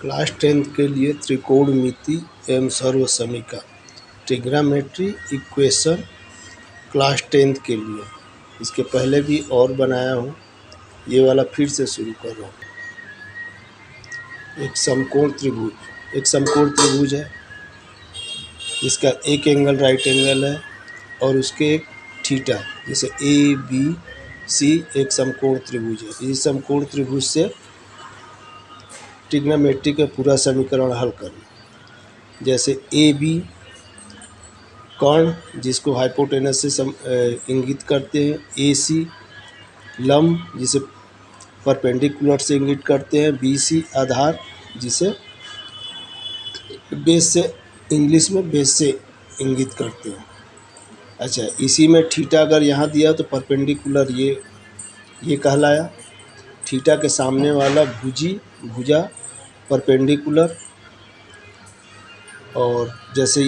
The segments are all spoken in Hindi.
क्लास 10 के लिए त्रिकोणमिति एवं सर्वसमीका ट्रिग्नोमेट्री इक्वेशन क्लास 10 के लिए। इसके पहले भी और बनाया हूँ, ये वाला फिर से शुरू कर रहा हूँ। एक समकोण त्रिभुज है, इसका एक एंगल राइट एंगल है और उसके एक थीटा, जैसे ए बी सी एक समकोण त्रिभुज है। इस समकोण त्रिभुज से ट्रिग्नोमेट्री का पूरा समीकरण हल करना। जैसे ए बी कर्ण, जिसको हाइपोटेनस से इंगित करते हैं, ए सी लंब, जिसे परपेंडिकुलर से इंगित करते हैं, बी सी आधार, जिसे बेस से इंग्लिश में बेस से इंगित करते हैं। अच्छा, इसी में थीटा अगर यहाँ दिया तो परपेंडिकुलर ये कहलाया। थीटा के सामने वाला भुजा परपेंडिकुलर। और जैसे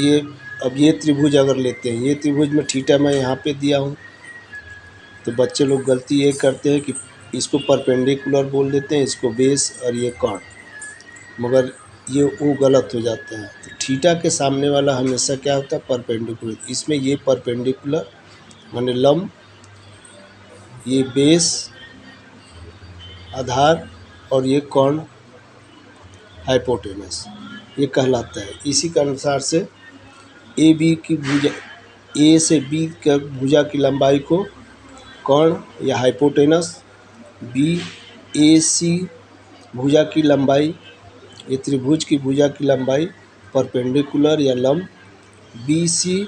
अब ये त्रिभुज अगर लेते हैं, ये त्रिभुज में थीटा मैं यहाँ पे दिया हूँ, तो बच्चे लोग गलती ये करते हैं कि इसको परपेंडिकुलर बोल देते हैं, इसको बेस और ये कर्ण, मगर ये वो गलत हो जाता है। तो थीटा के सामने वाला हमेशा क्या होता है? परपेंडिकुलर। इसमें ये परपेंडिकुलर माने लंब, ये बेस आधार और ये कर्ण हाइपोटेनस, ये कहलाता है। इसी के अनुसार से ए बी की भुजा, ए से बी का भुजा की लंबाई को कर्ण या हाइपोटेनस, बी ए सी भुजा की लंबाई, ये त्रिभुज की भुजा की लंबाई परपेंडिकुलर या लंब, बी सी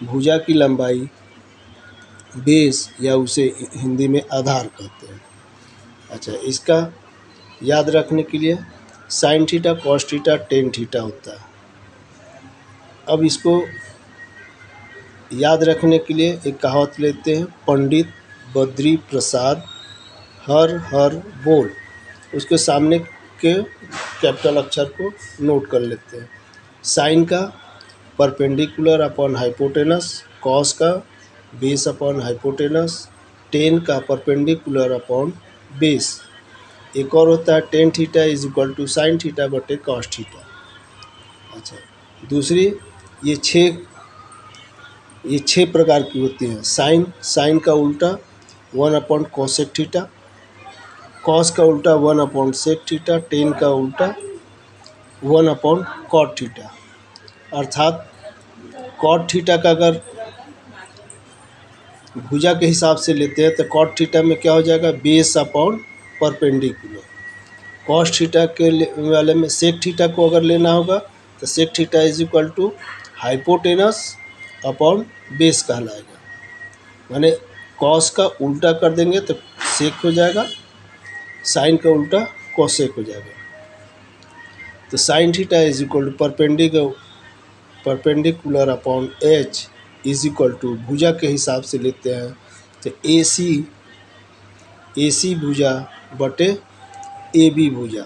भुजा की लंबाई बेस या उसे हिंदी में आधार कहते हैं। अच्छा, इसका याद रखने के लिए sine theta, cos theta, tan theta होता है। अब इसको याद रखने के लिए एक कहावत लेते हैं, पंडित बद्री प्रसाद हर हर बोल। उसके सामने के कैपिटल अक्षर को नोट कर लेते हैं। साइन का परपेंडिकुलर अपॉन हाइपोटेनस, कॉस का बेस अपॉन हाइपोटेनस, टेन का परपेंडिकुलर अपॉन बेस। एक और होता है tan theta is equal to sine theta बटे कॉस थीटा। अच्छा, दूसरी ये छः प्रकार की होती हैं। साइन का उल्टा 1 अपॉन कोसेक थीटा, कॉस का उल्टा 1 अपॉन सेक थीटा, टेन का उल्टा 1 अपॉन कॉट थीटा। अर्थात कॉट थीटा का अगर भुजा के हिसाब से लेते हैं तो कॉट थीटा में क्या हो जाएगा? Base upon perpendicular. Cos theta के वाले में सेक थीटा को अगर लेना होगा तो sec theta is equal to hypotenuse upon base कहलाएगा। माने कॉस का उल्टा कर देंगे तो सेक हो जाएगा, साइन का उल्टा कोसेक हो जाएगा। तो sine theta is equal to perpendicular upon H is equal to भुजा के हिसाब से लेते हैं तो ए सी भुजा बटे ए बी भुजा,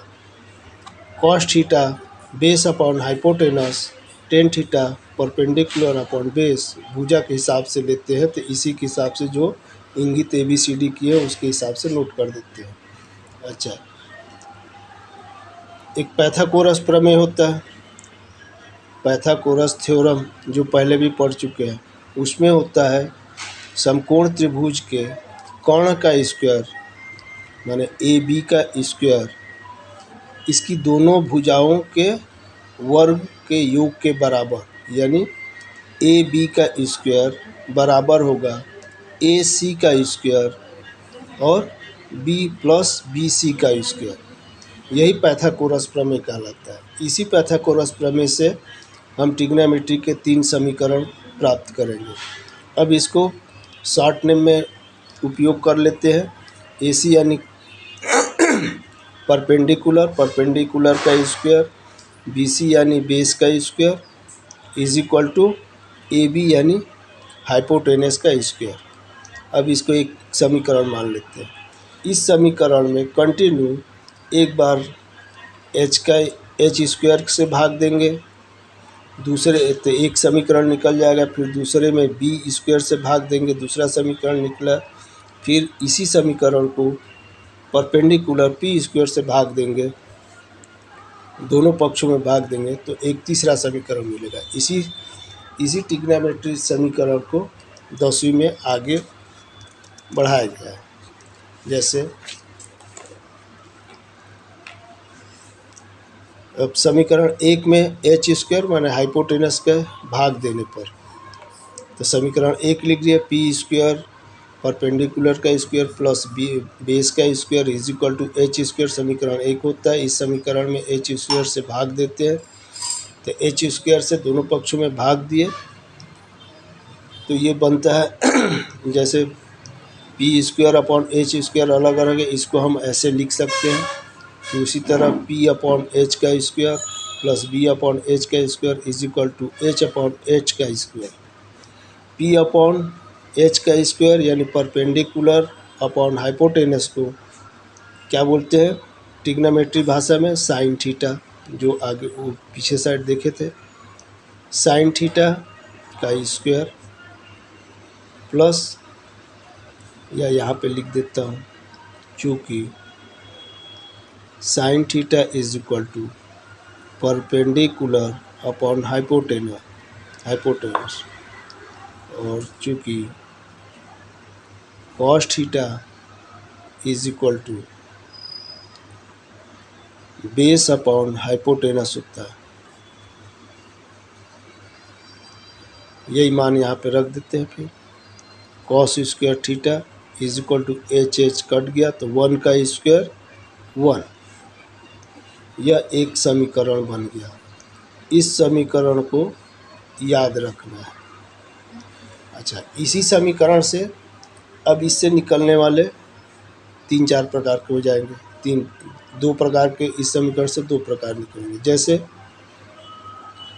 cos theta base upon hypotenuse, tan theta perpendicular upon base. भुजा के हिसाब से लेते हैं तो इसी के हिसाब से जो इंगित ए बी सी डी की है उसके हिसाब से नोट कर देते हैं। अच्छा, एक पाइथागोरस प्रमेय होता है, पाइथागोरस थ्योरम, जो पहले भी पढ़ चुके हैं। उसमें होता है समकोण त्रिभुज के कर्ण का स्क्वायर माने ए बी का स्क्वायर इसकी दोनों भुजाओं के वर्ग के योग के बराबर, यानी ए बी का स्क्वायर बराबर होगा ए सी का स्क्वायर और बी प्लस बी सी का स्क्वायर। यही पाइथागोरस प्रमेय कहलाता है। इसी पाइथागोरस प्रमेय से हम ट्रिग्नोमेट्री के 3 समीकरण प्राप्त करेंगे। अब इसको शॉर्ट नेम में उपयोग कर लेते हैं। ए सी यानी परपेंडिकुलर का स्क्वायर, बी सी यानी बेस का square is equal to A B यानी हाइपोटेनस का स्क्वायर। अब इसको एक समीकरण मान लेते हैं। इस समीकरण में कंटिन्यू एक बार एच स्क्वायर से भाग देंगे, दूसरे तो एक समीकरण निकल जाएगा, फिर दूसरे में बी स्क्वायर से भाग देंगे, दूसरा समीकरण निकला, फिर इसी समीकरण को परपेंडिकुलर पी स्क्वायर से भाग देंगे दोनों पक्षों में भाग देंगे तो एक तीसरा समीकरण मिलेगा। इसी ट्रिग्नोमेट्री समीकरण को 10वीं में आगे बढ़ाया गया है। जैसे अब समीकरण 1 में एच स्क्वायर माने हाइपोटेनस का भाग देने पर, तो समीकरण 1 लिख दिया पी स्क्वायर परपेंडिकुलर का स्क्वायर प्लस बेस का square is equal to H square. समीकरण 1 होता है। इस समीकरण में एच स्क्वायर से भाग देते हैं, तो एच स्क्वायर से दोनों पक्षों में भाग दिए तो ये बनता है जैसे P square upon H square अलग अलग है, इसको हम ऐसे लिख सकते हैं कि उसी तरह पी अपॉन एच का square plus B upon H का square is equal to H upon H का स्क्वायर। पी अपॉन एच का स्क्वायर यानी परपेंडिकुलर अपॉन हाइपोटेनस को क्या बोलते हैं ट्रिग्नोमेट्री भाषा में? Sine theta. जो आगे वो पीछे साइड देखे थे, साइन थीटा का स्क्वायर प्लस, या यहाँ पे लिख देता हूँ, चूँकि sine theta is equal to perpendicular upon hypotenuse और चूँकि cos theta is equal to base upon hypotenuse होता है। यही मान यहाँ पे रख देते हैं। फिर cos square theta is equal to H cut गया तो 1 का स्क्वायर 1। यह एक समीकरण बन गया। इस समीकरण को याद रखना है। अच्छा, इसी समीकरण से अब इससे निकलने वाले 3-4 प्रकार के हो जाएंगे। 2 प्रकार के इस समीकरण से 2 प्रकार निकलेंगे। जैसे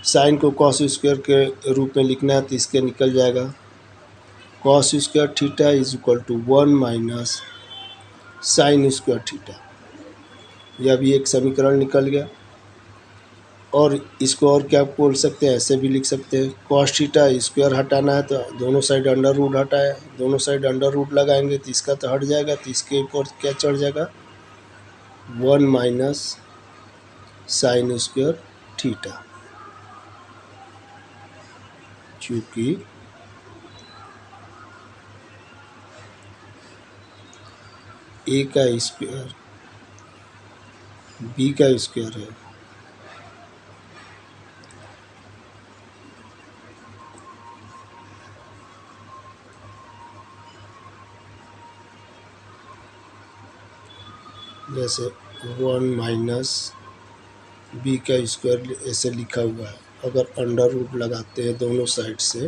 साइन को कॉस स्क्वायर के रूप में लिखना है तो इसके निकल जाएगा cos square theta is equal to 1 minus sine square theta. यह भी एक समीकरण निकल गया। और इसको और क्या बोल सकते हैं, ऐसे भी लिख सकते हैं कॉस थीटा स्क्वायर हटाना है तो दोनों साइड अंडर रूट हटाए, दोनों साइड अंडर रूट लगाएंगे तो इसका तो हट जाएगा, तो इसके ऊपर क्या चढ़ जाएगा 1 माइनस साइन स्क्वायर थीटा। चूँकि ए का स्क्वायर बी का स्क्वायर है, जैसे 1 माइनस बी का स्क्वायर ऐसे लिखा हुआ है। अगर अंडर रूट लगाते हैं दोनों साइड से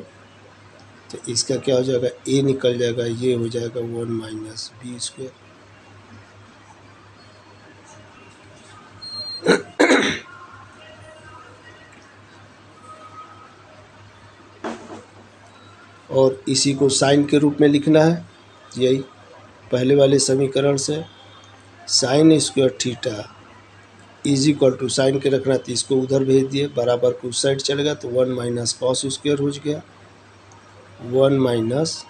तो इसका क्या हो जाएगा, ए निकल जाएगा, ये हो जाएगा 1 माइनस बी स्क्वायर। और इसी को साइन के रूप में लिखना है। यही पहले वाले समीकरण से sine square theta is equal to, sine के रखना तो इसको उधर भेज दिए, बराबर को उस साइड चलेगा तो 1 माइनस कॉस स्क्वायर हो गया, 1 minus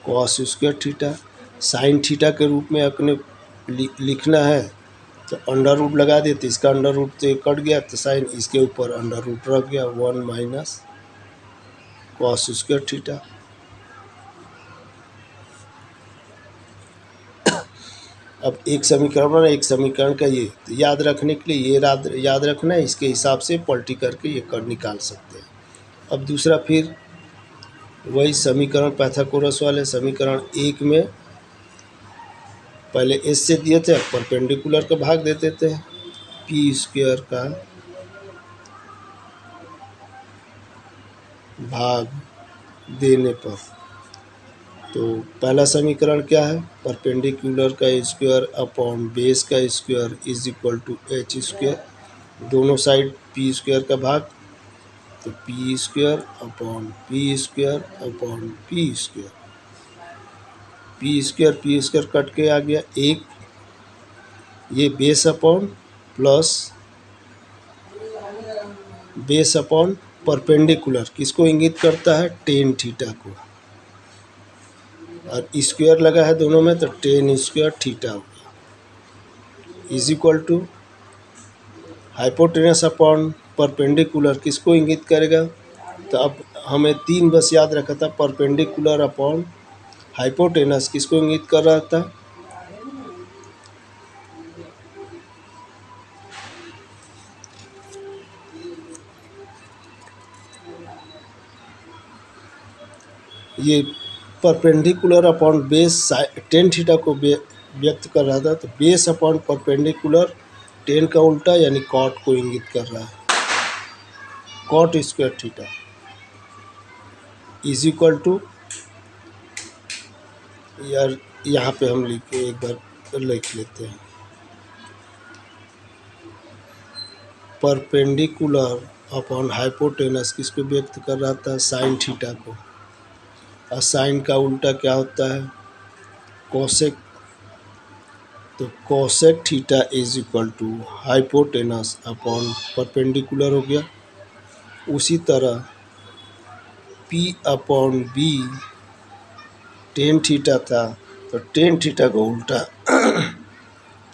cos square theta. Sine theta के रूप में अपने लिखना है तो अंडर रूट लगा दिए तो इसका अंडर रूट तो कट गया, तो साइन इसके ऊपर अंडर रूट रख गया 1 माइनस कॉस स्क्वायर थीटा। अब एक समीकरण बना, एक समीकरण का ये, तो याद रखने के लिए ये याद रखना है, इसके हिसाब से पलटी करके ये कर निकाल सकते हैं। अब दूसरा फिर वही समीकरण पाइथागोरस वाले समीकरण 1 में पहले एस से दिए थे, अब परपेंडिकुलर का भाग दे देते हैं पी स्क्वायर का भाग देने पर। तो पहला समीकरण क्या है, परपेंडिकुलर का स्क्वायर अपॉन बेस का square is equal to H square. दोनों साइड पी स्क्वायर का भाग, तो P square upon P square upon P square. P square cut के आ गया एक, ये base upon plus base upon perpendicular किसको इंगित करता है, टेन थीटा को, और स्क्वायर लगा है दोनों में तो टेन स्क्वायर थीटा हो गया is equal to hypotenuse upon perpendicular किसको इंगित करेगा? तो अब हमें 3 बस याद रखा था। परपेंडिकुलर अपॉन हाइपोटेनस किसको इंगित कर रहा था? ये perpendicular upon base ten theta को व्यक्त कर रहा था। तो बेस अपॉन परपेंडिकुलर टेन का उल्टा यानी कॉट को इंगित कर रहा है। Cot square theta is equal to, यार यहाँ पे हम एक बार लिख लेते हैं, परपेंडिकुलर अपॉन हाइपोटेनस किसको व्यक्त कर रहा था? साइन थीटा को। और साइन का उल्टा क्या होता है? कोसेक। तो cosec theta is equal to hypotenuse upon perpendicular हो गया। उसी तरह P upon B tan theta था, तो टेन थीटा को उल्टा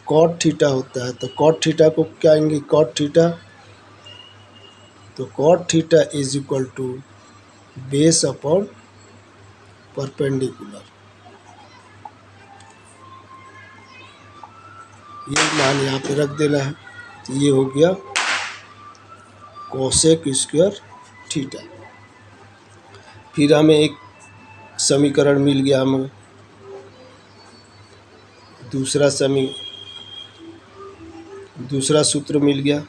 कॉट थीटा होता है। तो कॉट थीटा को क्या आएंगे? कॉट थीटा, तो cot theta is equal to base upon perpendicular. ये मान यहाँ पे रख देना है। तो ये हो गया कोसेक स्क्वायर थीटा। फिर हमें एक समीकरण मिल गया, हमें दूसरा सूत्र मिल गया।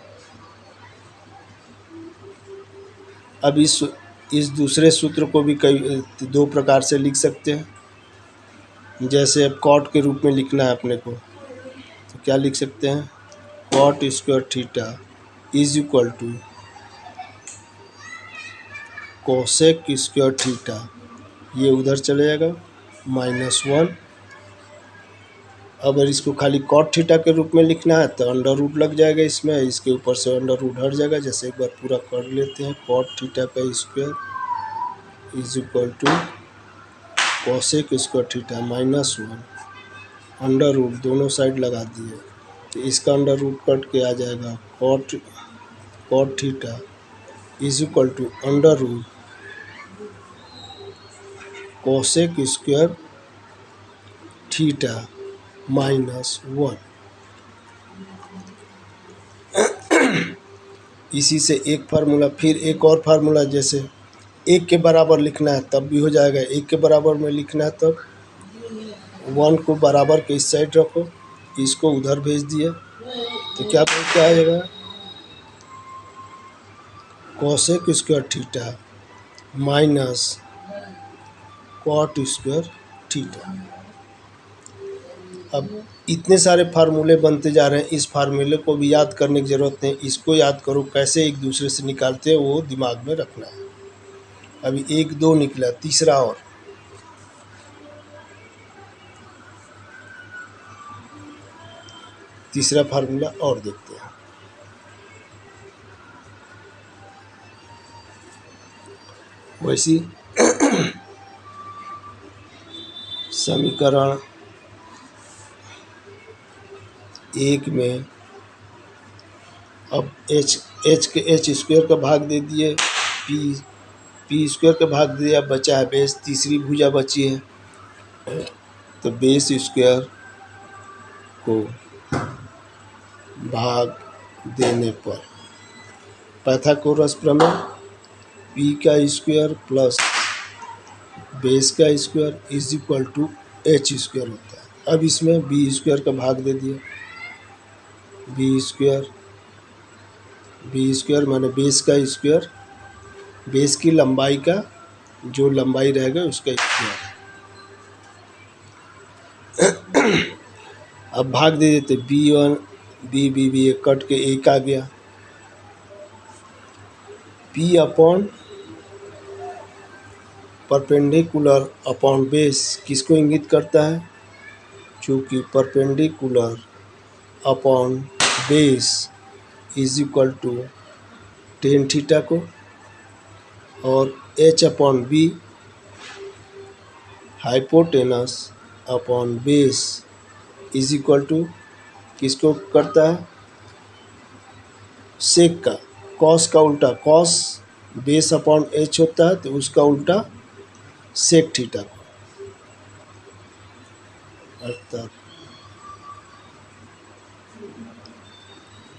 अब इस दूसरे सूत्र को भी कई 2 प्रकार से लिख सकते हैं। जैसे अब कॉट के रूप में लिखना है अपने को, तो क्या लिख सकते हैं? Cot square theta is equal to cosec square theta, ये उधर चले जाएगा -1। अगर इसको खाली कॉट थीटा के रूप में लिखना है तो अंडर रूट लग जाएगा इसमें, इसके ऊपर से अंडर रूट हट जाएगा। जैसे एक बार पूरा कर लेते हैं, कॉट थीटा का square is equal to cosec square theta -1 under root, दोनों साइड लगा दिए। तो इसका अंडर रूट कट के आ जाएगा cot theta is equal to under root cosec square theta -1। इसी से एक फार्मूला, फिर एक और फार्मूला, जैसे 1 के बराबर लिखना है तब भी हो जाएगा। 1 के बराबर में लिखना है तब 1 को बराबर के इस साइड रखो, इसको उधर भेज दिए, तो क्या आएगा? Cosec square theta minus cot square theta. अब इतने सारे फार्मूले बनते जा रहे हैं, इस फार्मूले को भी याद करने की ज़रूरत नहीं। इसको याद करो, कैसे एक दूसरे से निकालते हैं वो दिमाग में रखना है। अभी 1 2 निकला, तीसरा और तीसरा फार्मूला और देखते हैं। वैसी समीकरण 1 में अब h के h स्क्वायर का भाग दे दिए, p स्क्वायर का भाग दिया, बचा है बेस, तीसरी भुजा बची है। तो बेस स्क्वायर को भाग देने पर पाइथागोरस प्रमेय, p का स्क्वायर प्लस बेस का square is equal to h square होता है। अब इसमें b स्क्वायर का भाग दे दिया, b स्क्वायर माने बेस का स्क्वायर, बेस की लंबाई का जो लंबाई रहेगा उसका स्क्वायर। अब भाग दे देते, b1 b कट के 1 आ गया। p upon perpendicular upon base किसको इंगित करता है? चूँकि perpendicular upon base is equal to tan theta को, और h upon B hypotenuse upon base is equal to किसको करता है? सेक का कॉस का उल्टा कॉस बेस अपॉन एच होता है, तो उसका उल्टा सेक थीटा को, अर्थात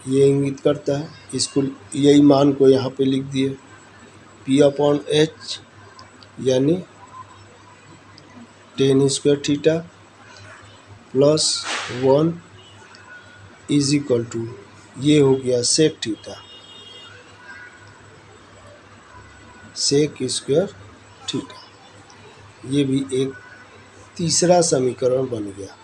ये इंगित करता है। इसको यही मान को यहाँ पे लिख दिए, पी अपॉन एच यानी tan square theta plus 1 is equal to ये हो गया sec theta, sec square theta. ये भी एक तीसरा समीकरण बन गया।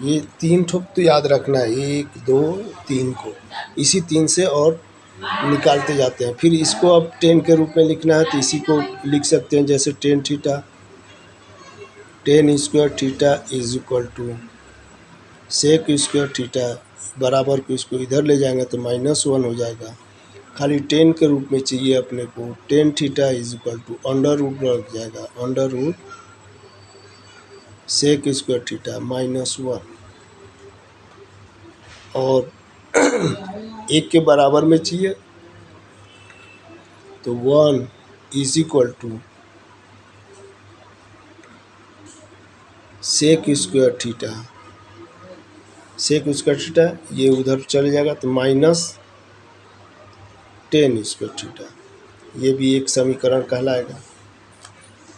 ये 3 ठोक तो याद रखना है, 1 2 3 को, इसी 3 से और निकालते जाते हैं। फिर इसको अब 10 के रूप में लिखना है, तो इसी को लिख सकते हैं जैसे tan theta, tan square theta is equal to sec square theta, बराबर को इसको इधर ले जाएंगे तो -1 हो जाएगा। खाली 10 के रूप में चाहिए अपने को, tan theta is equal to under root लग जाएगा, under root sec square theta -1, और 1 के बराबर में चाहिए तो 1 is equal to sec square theta, sec square theta ये उधर चले जाएगा तो -10 स्क्वायर थीटा, ये भी एक समीकरण कहलाएगा।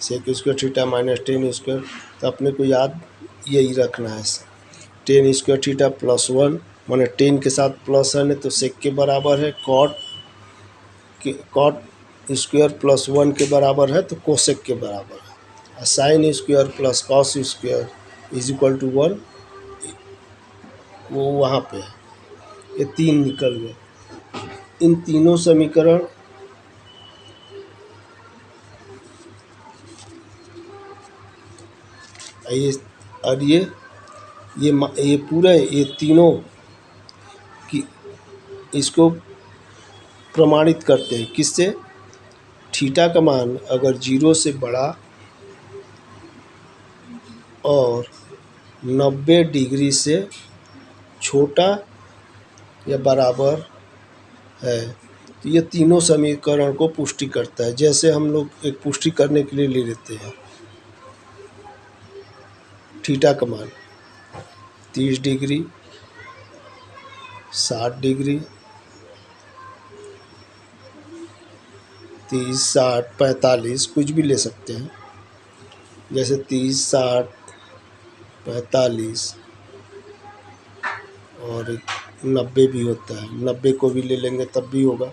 सेक स्क्वायर थीटा -10 स्क्वायर, तो अपने को याद यही रखना है, 10 स्क्वायर थीटा प्लस 1, माने 10 के साथ प्लस है तो सेक के बराबर है, कॉट स्क्वायर प्लस 1 के बराबर है तो कोसेक के बराबर है, और sine square plus cos square is equal to 1, वो वहाँ पे है। ये 3 निकल गए। इन तीनों समीकरण और ये पूरा ये तीनों की इसको प्रमाणित करते हैं किससे, थीटा का मान अगर 0 से बड़ा और 90 डिग्री से छोटा या बराबर है, तो ये तीनों समीकरण को पुष्टि करता है। जैसे हम लोग एक पुष्टि करने के लिए ले लेते हैं, थीटा का मान 30 डिग्री, 60 डिग्री, 30 60 45 कुछ भी ले सकते हैं, जैसे 30 60 45 और 90 भी होता है, 90 को भी ले लेंगे तब भी होगा।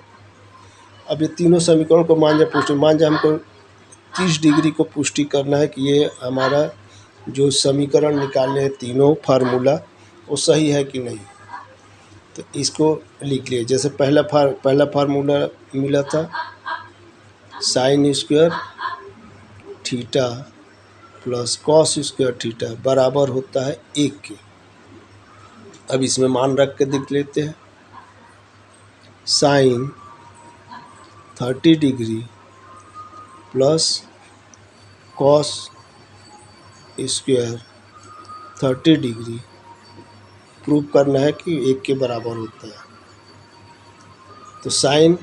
अब ये तीनों समीकरण को मान जाए पुष्टि, मान जाए हमको 30 डिग्री को पुष्टि करना है कि ये हमारा जो समीकरण निकाले हैं तीनों फार्मूला वो सही है कि नहीं, तो इसको लिख लिए। जैसे पहला फार्मूला मिला था sign square theta plus cos square theta बराबर होता है 1 के। अब इसमें मान रख के देख लेते हैं, sine 30 degree plus cos square 30 degree prove करना है कि 1 के बराबर होता है। तो साइन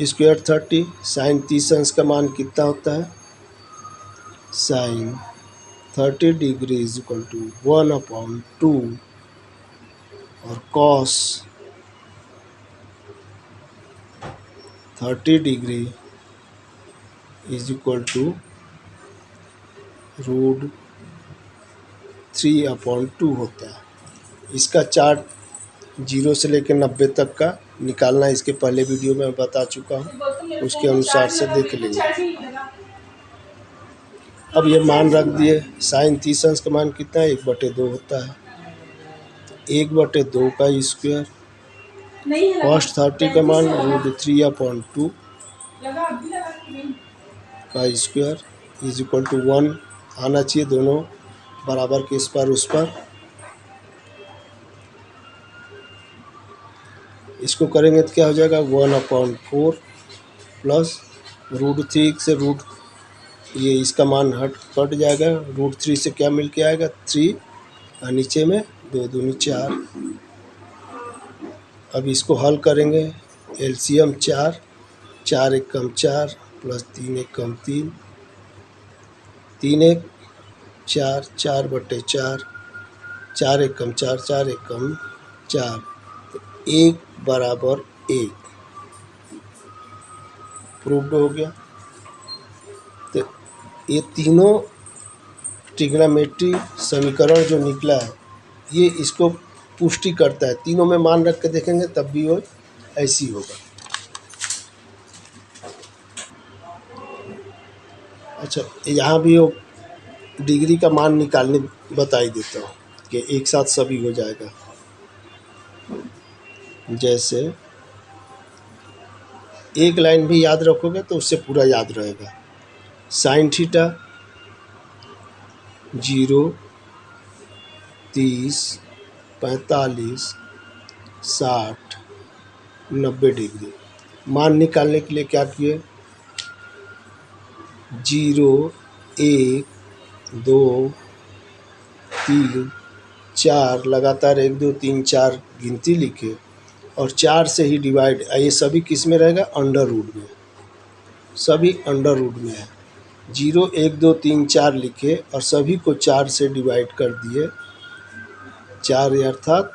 स्क्वायर 30, साइन 30 अंश का मान कितना होता है, sine 30 degree is equal to 1/2 और cos 30 degree is equal to √3/2 होता है। इसका चार्ट 0 से लेकर 90 तक का निकालना इसके पहले वीडियो में बता चुका हूँ, उसके अनुसार से देख लेंगे। अब ये मान रख दिए, साइन 30 अंश का मान कितना है, 1/2 होता है, 1/2 का स्क्वायर, कॉस 30 का मान √3/2 का स्क्वायर इज इक्वल टू 1 आना चाहिए, दोनों बराबर के इस पर उस पर। इसको करेंगे तो क्या हो जाएगा, 1/4 प्लस √3 से ये इसका मान कट जाएगा, √3 से क्या मिल के आएगा 3, और नीचे में 2 दूनी 4, अब इसको हल करेंगे। एलसीएम 4, 4 एक कम 4 प्लस 3 एक कम 3, 3 एक 4, 4/4, 4 एक कम 4, 4 एक कम 4, तो 1 बराबर 1 प्रूव्ड हो गया। तो ये तीनों ट्रिग्नोमेट्री समीकरण जो निकला है ये इसको पुष्टि करता है। तीनों में मान रख के देखेंगे तब भी वो ऐसी होगा। अच्छा, यहाँ भी वो डिग्री का मान निकालने बता ही देता हूँ कि एक साथ सभी हो जाएगा। जैसे एक लाइन भी याद रखोगे तो उससे पूरा याद रहेगा। Sine theta 0, 30, 45, 60, 90 degree. मान निकालने के लिए क्या किए, 0, 1, 2, 3, 4 लगातार 1, 2, 3, 4 गिनती लिखे और 4 से ही डिवाइड। ये सभी किस में रहेगा, अंडर रूट में, सभी अंडर रूट में है। 0, 1, 2, 3, 4 लिखे और सभी को 4 से डिवाइड कर दिए। 4 अर्थात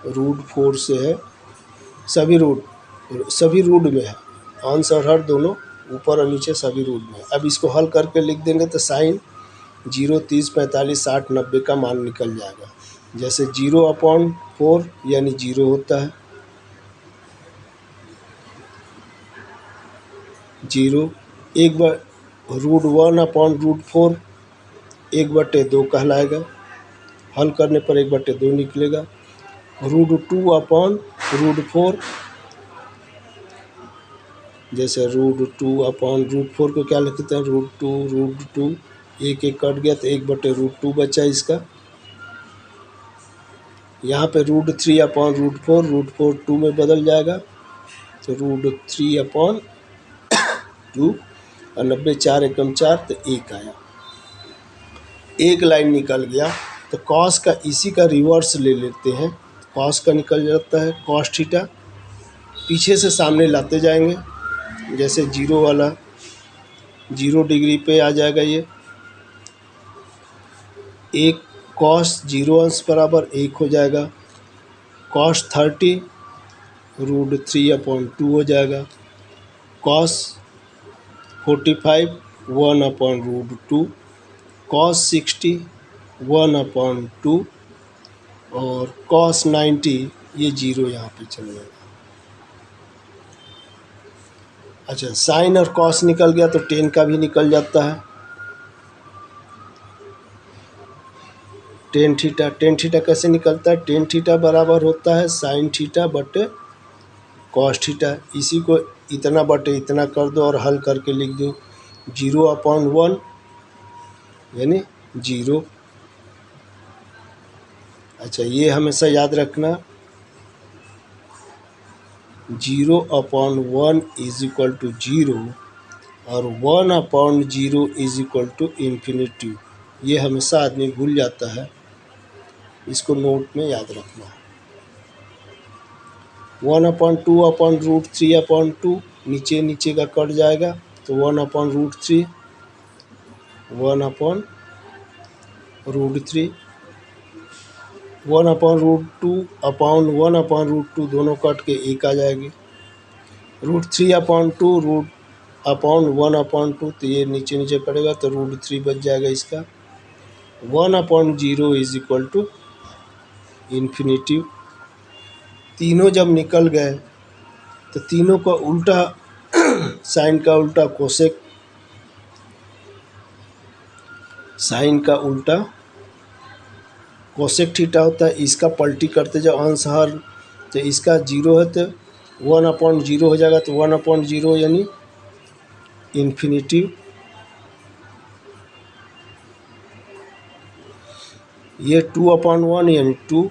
√4 से है, सभी रूट में है। अंश और हर दोनों ऊपर और नीचे सभी रूट में है। अब इसको हल करके लिख देंगे तो साइन 0, 30, 45, 60, 90 का मान निकल जाएगा। जैसे 0/4 यानी 0 होता है, 0 एक बार √1/√4 1/2 कहलाएगा। हल करने पर 1/2 निकलेगा। √2/√4 जैसे √2/√4 को क्या लिखते हैं, √2 एक कट गया तो 1/√2 बचा इसका। यहाँ पे √3/√4 √4 2 में बदल जाएगा तो √3/2 और 90 4 एकम 4 तो 1 आया। एक लाइन निकल गया तो कॉस का इसी का रिवर्स ले लेते हैं। कॉस का निकल जाता है कॉस थीटा, पीछे से सामने लाते जाएंगे। जैसे 0 वाला 0 डिग्री पे आ जाएगा ये, एक कॉस 0 अंश बराबर 1 हो जाएगा। कॉस 30 √3/2 हो जाएगा। कॉस 45 1/√2, कॉस 60 1/2 और कॉस 90 ये 0 यहाँ पे चल जाएगा। अच्छा, साइन और कॉस निकल गया तो टेन का भी निकल जाता है। टेन थीटा कैसे निकलता है, टेन थीटा बराबर होता है साइन थीटा बटे कॉस थीटा। इसी को इतना बटे इतना कर दो और हल करके लिख दो 0/1 यानी 0। अच्छा, ये हमेशा याद रखना 0/1 = 0 और 1/0 = इन्फिनिटी। ये हमेशा आदमी भूल जाता है, इसको नोट में याद रखना। 1/2/√3/2 नीचे नीचे का कट जाएगा तो 1/√3 1/√3 1/√2/1/√2 दोनों कट के 1 आ जाएगी। √3/2 √1/2 तो ये नीचे नीचे कटेगा तो √3 बच जाएगा इसका। 1/0 = इन्फिनिटी। तीनों जब निकल गए तो तीनों का उल्टा साइन का उल्टा कोसेक, साइन का उल्टा कोसेक थीटा होता है। इसका पलटी करते जाओ अंश हर, तो इसका 0 है तो 1/0 हो जाएगा तो 1/0 यानी इन्फिनिटी। ये 2/1 यानी 2,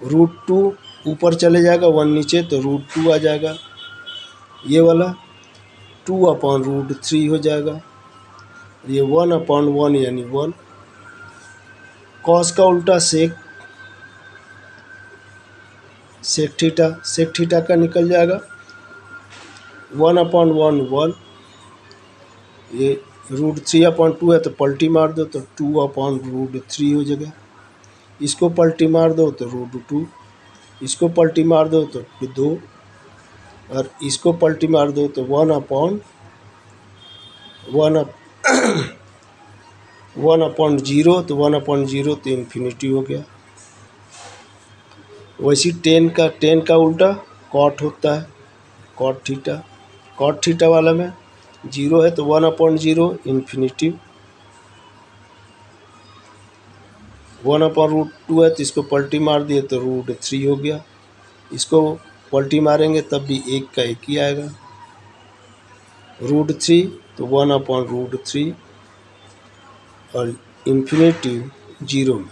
√2 ऊपर चले जाएगा 1 नीचे तो √2 आ जाएगा। ये वाला 2/√3 हो जाएगा। ये 1/1 यानी 1। कॉस का उल्टा सेक, सेक थीटा का निकल जाएगा 1/1 ये √3/2 है तो पलटी मार दो तो 2/√3 हो जाएगा। इसको पलटी मार दो तो √2, इसको पलटी मार दो तो 2 और इसको पलटी मार दो तो 1/1 1/0 तो 1/0 तो इन्फिनिटी हो गया। वैसे 10 का उल्टा कॉट होता है, कॉट थीटा वाला में 0 है तो 1/0 इन्फिनिटी, 1/√2 है तो इसको पलटी मार दिए तो √3 हो गया। इसको पलटी मारेंगे तब भी 1 का 1 ही आएगा, √3 तो 1/√3 और इन्फिनिटी 0 में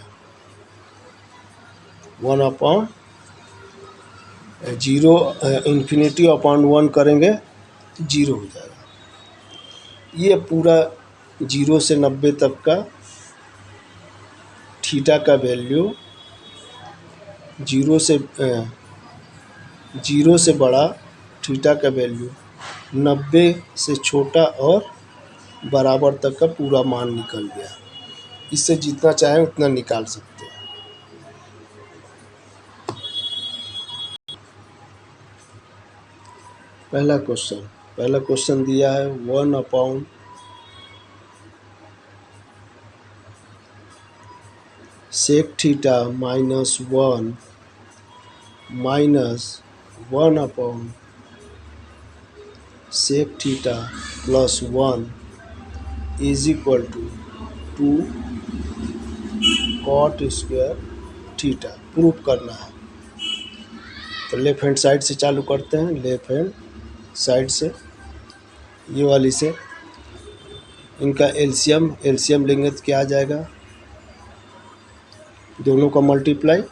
1/0 इन्फिनिटी अपॉन 1 करेंगे तो 0 हो जाएगा। ये पूरा 0 से 90 तक का थीटा का वैल्यू 0 से बड़ा थीटा का वैल्यू 90 से छोटा और बराबर तक का पूरा मान निकल गया। इससे जितना चाहे उतना निकाल सकते हैं। पहला क्वेश्चन दिया है 1/sec theta -1 -1/sec theta +1 is equal to 2 cot square theta proof करना है। तो लेफ्ट हैंड साइड से चालू करते हैं, लेफ्ट हैंड साइड से ये वाली से इनका एलसीएम लेंगे तो क्या आ जाएगा, दोनों का मल्टीप्लाई